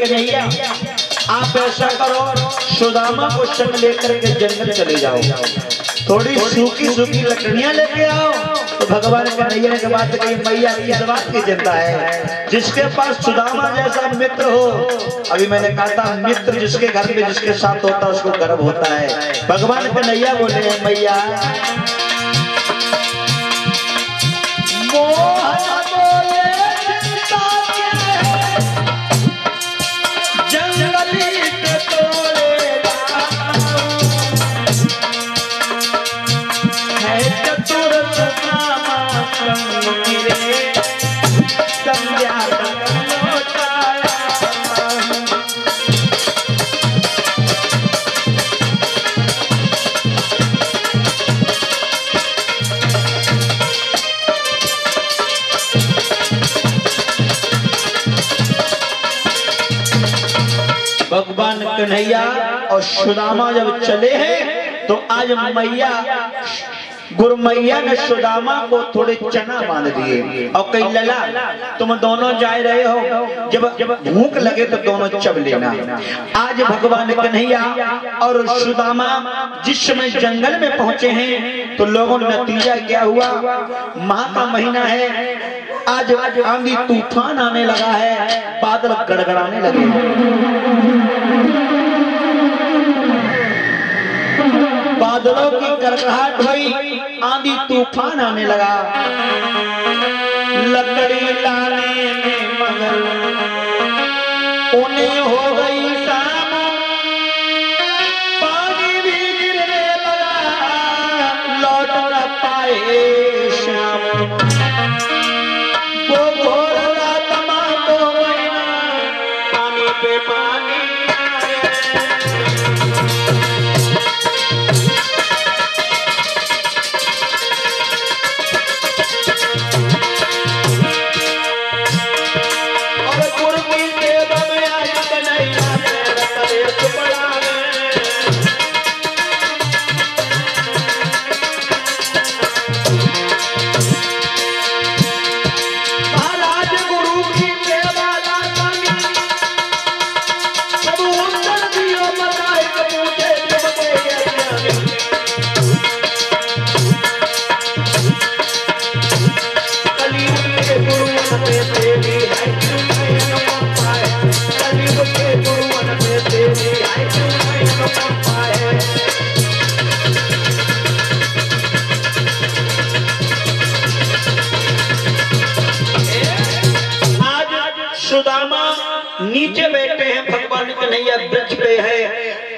कन्हैया आप ऐसा करो, सुदामा को संग लेकर के जंगल चले जाओ, थोड़ी सूखी सूखी लकड़ियां लेके आओ। तो भगवान कन्हैया ने बात कही, मैया इस बात की चिंता है, जिसके पास सुदामा जैसा मित्र हो। अभी मैंने कहा था मित्र जिसके घर में जिसके साथ होता है उसको गर्व होता है। भगवान कन्हैया बोले, मैया भगवान कन्हैया और सुदामा जब चले हैं तो आज मैया गुरु मैया ने सुदामा को थोड़े चना बांध दिए और कही, लला तुम दोनों जा रहे हो, जब भूख लगे तो दोनों चब लेना। आज भगवान कन्हैया और सुदामा जिस समय जंगल में पहुंचे हैं तो लोगों ने नतीजा क्या हुआ, माह का महीना है, आज आंधी तूफान आने लगा है, बादल गड़गड़ाने लगे, बादलों की गड़गड़ाहट हुई, आंधी तूफान आने लगा। लकड़ी लाने में मगर उन्हें हो गई शाम, पानी भी गिरने लगा, लौट न पाए शाम। वो घोर रात को महीना, पानी पे पानी नीचे बैठे हैं, भगवान कन्हैया वृक्ष पे है।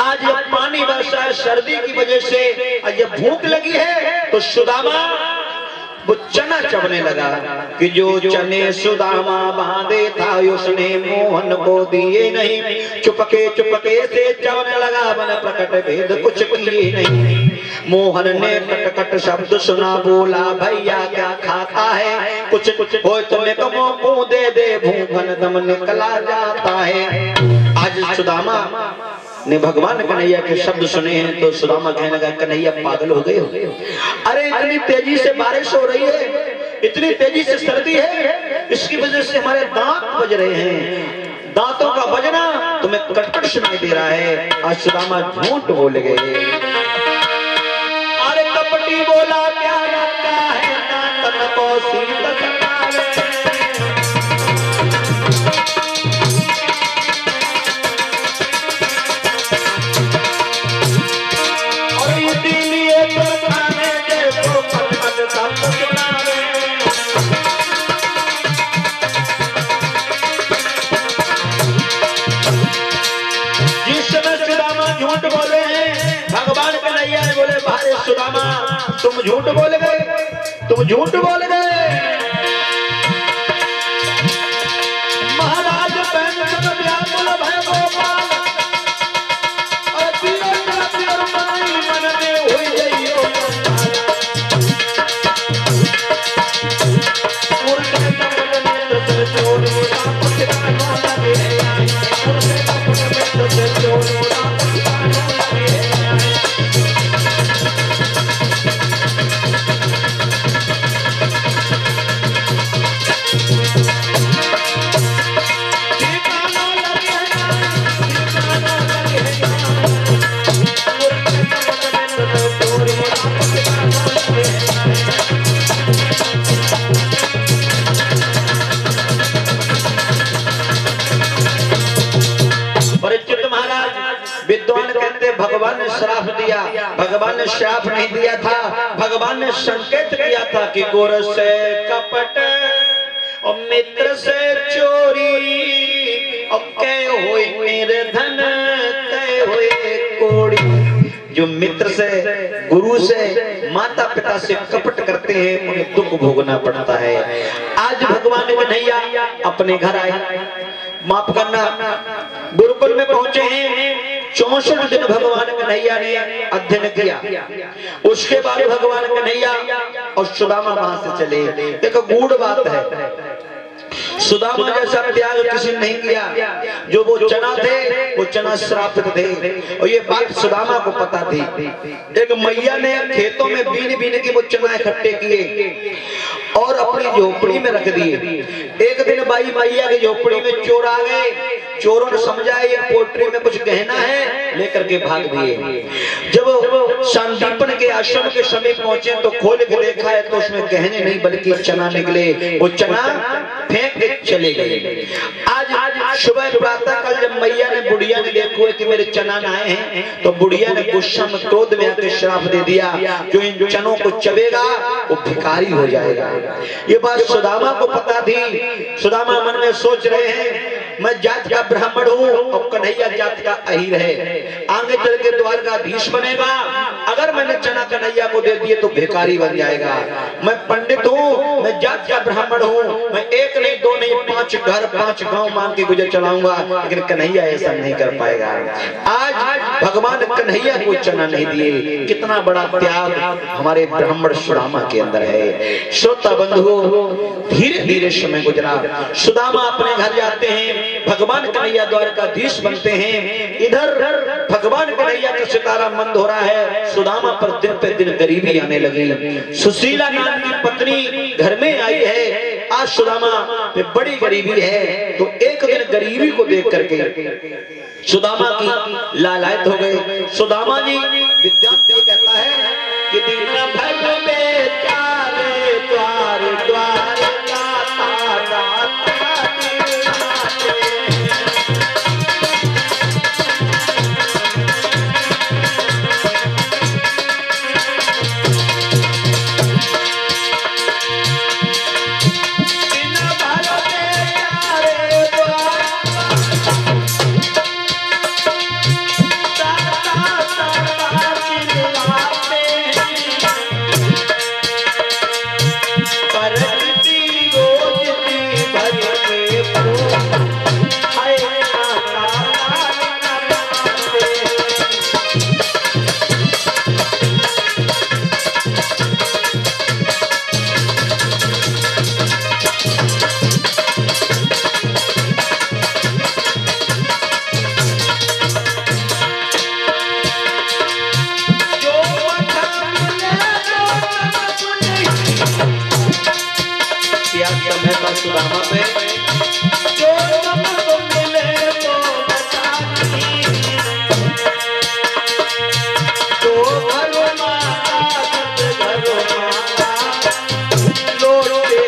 आज जब पानी बरसा है सर्दी की वजह से, आज जब भूख लगी है तो सुदामा वो चना चबने लगा कि जो चने सुदामा बांधे था उसने मोहन को दिए नहीं। चुपके चुपके से चबने लगा, बन प्रकट भेद कुछ किए नहीं। मोहन ने कट कट शब्द सुना, बोला भैया क्या खाता है, कुछ कुछ हो तो निकमों को दे दे, भूखन दम निकला जाता है। आज सुदामा ने भगवान कन्हैया के शब्द सुने हैं तो सुदामा कहने लगा, कन्हैया पागल हो गए हो? अरे इतनी तेजी से बारिश हो रही है, इतनी तेजी से सर्दी है, इसकी वजह से हमारे दांत बज रहे हैं, दांतों का बजना तुम्हें कटकट सुनाई दे रहा है। आज सुदामा झूठ बोल गए। अरे कपटी बोला क्या लगता है, दांत को सीत तुम झूठ बोल गए, तुम झूठ बोल गए। महाराज व्याकुल भय गोपाल, और मन में हुई जइयो विद्वान कहते भगवान ने श्राप दिया, भगवान ने श्राप नहीं दिया था, भगवान ने संकेत किया था कि गोरस से कपट और मित्र से चोरी और कह हुए निर्धन कह हुए कोड़ी। जो मित्र से, गुरु से, माता पिता से कपट करते हैं उन्हें दुख भोगना पड़ता है। आज भगवान कन्हैया अपने घर आए, माफ करना, गुरुकुल में पहुंचे हैं। 64 दिन भगवान कन्हैया ने अध्ययन किया। उसके बाद भगवान कन्हैया और सुदामा वहां से चले। एक गूढ़ बात है, सुदामा जैसा त्याग किसी ने नहीं किया। जो वो चना थे वो चना श्रापित थे और ये बात सुदामा को पता थी। एक मैया ने खेतों में बीन बीन के वो चना इकट्ठे किए और अपनी झोपड़ी में रख दिए। एक दिन बाई मैया की झोपड़ी में चोर आ गए। चोरों ने समझा ये पोटरी में कुछ गहना है, लेकर के भाग दिए। जब संदीपन के आश्रम के समीप पहुंचे तो खोल के देखा है तो उसमें गहने नहीं बल्कि चना निकले। वो चना फेंक के चले गए। आज सुबह प्रातः कल जब मैया ने बुढ़िया ने देखो कि मेरे चना आए हैं तो बुढ़िया ने गुस्सा में क्रोध में आके श्राप दे दिया, जो इन चनों को चबेगा वो भिखारी हो जाएगा। ये बात सुदामा को पता थी। सुदामा मन में सोच रहे हैं मैं जात का ब्राह्मण हूँ और कन्हैया जात का अहीर है, आगे चल के द्वारकाधीश बनेगा। अगर मैंने चना कन्हैया को दे दिए तो भिखारी बन जाएगा। मैं पंडित हूँ, मैं जात का ब्राह्मण हूँ, मैं एक नहीं दो नहीं 5 घर 5 गांव मान के गुजर चलाऊंगा, लेकिन कन्हैया ऐसा नहीं कर पाएगा। आज भगवान कन्हैया को चना नहीं दिए। कितना बड़ा त्याग हमारे ब्राह्मण सुदामा के अंदर है। श्रोता बंधु, धीरे धीरे समय गुजरा। सुदामा अपने घर जाते हैं, भगवान कन्हैया द्वारकाधीश बनते हैं। इधर भगवान कन्हैया का सितारा मंद हो रहा है। सुदामा पर दिन पे दिन गरीबी आने लगी। सुशीला नाम की पत्नी घर में आई है। आज सुदामा पे बड़ी गरीबी है। तो एक दिन गरीबी को देख करके सुदामा की लालायत हो गए। सुदामा जी विद्यार्थी कहता है कि दिन भर में चारे द्वार द्वार सुदामा पे जो तुमको मिले तो बतानी, तो घरो माता घरो माता लोटे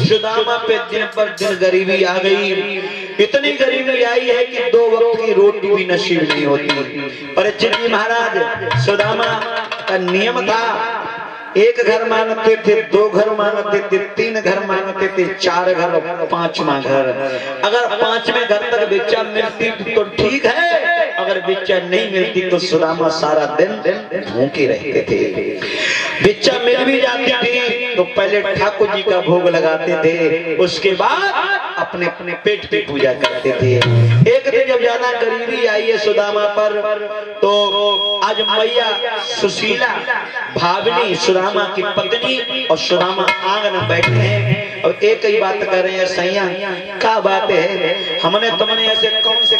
सुदामा पे दिन पर दिन गरीबी आ गई। इतनी गरीबी आई है कि 2 वक्त की रोटी भी नसीब नहीं होती। परीक्षित जी महाराज, सुदामा का नियम था, 1 घर मांगते थे, 2 घर मांगते थे, 3 घर मांगते थे, 4 घर और 5वां घर। अगर 5वें घर तक भिक्षा मिलती तो ठीक है, अगर भिक्षा नहीं मिलती तो सुदामा सारा दिन भूखे रहते थे। भिक्षा मिल भी जाती थी तो पहले ठाकुर जी का भोग लगाते थे, उसके बाद अपने अपने पेट की पूजा करते थे। एक दिन जब ज्यादा गरीबी आई है सुदामा पर, तो आज मैया सुशीला भावनी सुदामा की पत्नी और सुदामा आंगन में बैठे हैं और एक ही बात कर रहे हैं, सैया क्या बात है, हमने तुमने ऐसे कौन से